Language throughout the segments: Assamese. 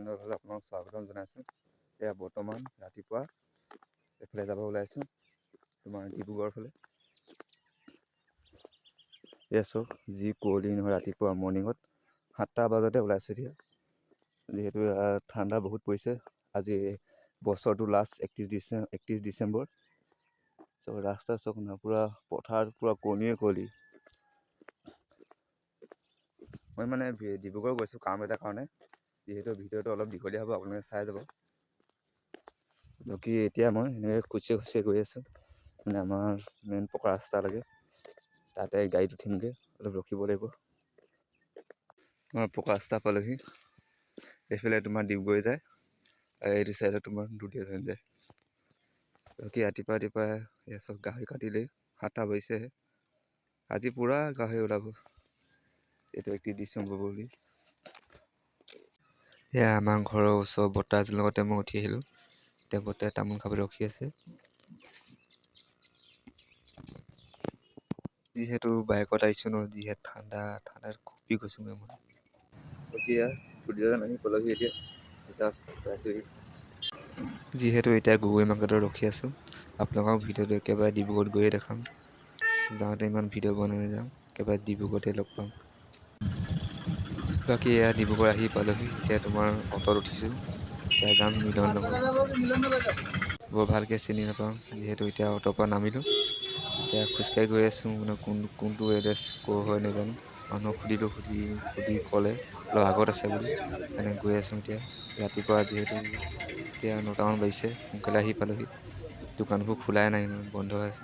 চেনেললৈ আপোনাক স্বাগতম জনাইছোঁ। এয়া বৰ্তমান ৰাতিপুৱা এইফালে যাব ওলাইছোঁ, তোমাৰ ডিব্ৰুগড়ৰ ফালে। এয়া চাওক, যি কুঁৱলী নহয় ৰাতিপুৱা মৰ্ণিঙত 7টা বজাতে ওলাইছোঁ এতিয়া। যিহেতু ঠাণ্ডা বহুত পৰিছে। আজি বছৰটো লাষ্ট 31 ডিচেম্বৰ। চ' ৰাস্তা চাওক না, পূৰা পথাৰ পূৰা কুঁৱলী। মই মানে ডিব্ৰুগড় গৈছোঁ কাম এটাৰ কাৰণে, যিহেতু ভিডিঅ'টো অলপ দীঘলীয়া হ'ব, আপোনালোকে চাই যাব। বাকী এতিয়া মই এনেকৈ খোজে গৈ আছোঁ, মানে আমাৰ মেইন পকা ৰাস্তালৈকে। তাতে গাড়ীত উঠিমগৈ, অলপ ৰখিব লাগিব। আমাৰ পকা ৰাস্তা পালোহি। এইফালে তোমাৰ ডিব্ৰুগড় যায়, আৰু এইটো চাইডত তোমাৰ দুলীয়াজান যায়। বাকী ৰাতিপুৱা এয়া চব গাহৰি কাটিলেই, 7টা বাজিছেহে। আজি পূৰা গাহৰি ওলাব, এইটো 31 ডিচেম্বৰ বুলি। এয়া আমাৰ ঘৰৰ ওচৰৰ বৰ্তা এজনৰ লগতে মই উঠি আহিলোঁ। এতিয়া বৰ্তাই তামোল খাবলৈ ৰখি আছে। যিহেতু বাইকত আহিছোঁ ন, যিহে ঠাণ্ডাত কঁপি গৈছোঁ মই। বাকী দুলীয়াজান আহি পালোহি এতিয়া, জাষ্ট পাইছোঁহি। যিহেতু এতিয়া গগৈ মাৰ্কেটত ৰখি আছোঁ, আপোনালোকক ভিডিঅ'টো একেবাৰে ডিব্ৰুগড়ত গৈয়ে দেখাম। যাওঁতে ইমান ভিডিঅ' বনাই নাযাওঁ, একেবাৰে ডিব্ৰুগড়তে লগ পাম। বাকী এয়া ডিব্ৰুগড় আহি পালোহি। এতিয়া তোমাৰ অটত উঠিছোঁ, এতিয়া যাম মিলন নগৰ। বৰ ভালকৈ চিনি নাপাওঁ, যিহেতু এতিয়া অটৰ পৰা নামিলোঁ। এতিয়া খোজকাঢ়ি গৈ আছোঁ, মানে কোনটো এড্ৰেছ ক'ৰ হয় নাজানো। মানুহক সুধিলোঁ, সুধি ক'লে অলপ আগত আছে বুলি, সেইকাৰণে গৈ আছোঁ এতিয়া। ৰাতিপুৱা যিহেতু এতিয়া 9টামান বাজিছে, সোনকালে আহি পালোহি। দোকানবোৰ খোলাই নাই, বন্ধ আছে।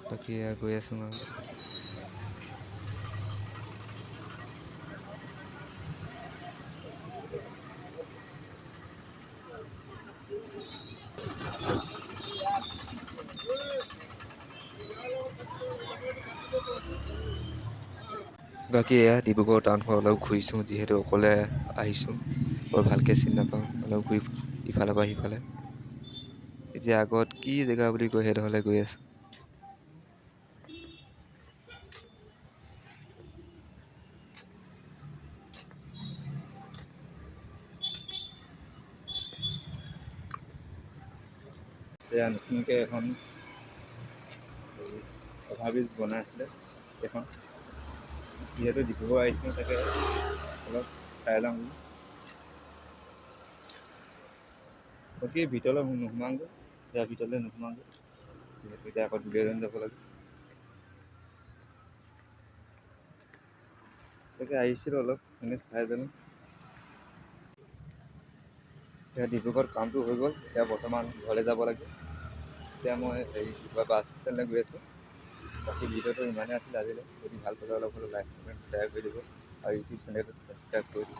বাকী গৈ আছোঁ আৰু। বাকী এয়া ডিব্ৰুগড় টাউনখন অলপ ঘূৰিছোঁ, যিহেতু অকলে আহিছোঁ, বৰ ভালকৈ চিনি নাপাওঁ। অলপ ঘূৰি ইফালৰ পৰা সিফালে। এতিয়া আগত কি জেগা বুলি কয় সেইডোখৰলৈ গৈ আছোঁ। এয়া নতুনকৈ এখন অভাৰব্ৰিজ বনাই আছিলে এখন। যিহেতু ডিব্ৰুগড় আহিছোঁ, তাকে অলপ চাই যাওঁ বুলি। বাকী ভিতৰলৈ নোসোমাওঁগৈ, ইয়াৰ ভিতৰলৈ নোসোমাওঁগৈ, যিহেতু এতিয়া আকৌ দুলীয়াজান যাব লাগে। তাকে আহিছিলোঁ অলপ এনেই চাই জানো। এতিয়া ডিব্ৰুগড়ত কামটো হৈ গ'ল, এতিয়া বৰ্তমান ঘৰলৈ যাব লাগে। এতিয়া মই বাছ ষ্টেণ্ডলৈ গৈ আছোঁ। বাকী ভিডিঅ'টো ইমানেই আছিলে আজিলৈ। যদি ভাল পালে অলপ হ'লেও লাইক কমেণ্ট শ্বেয়াৰ কৰি দিব, আৰু ইউটিউব চেনেলটো ছাবস্ক্ৰাইব কৰি দিব।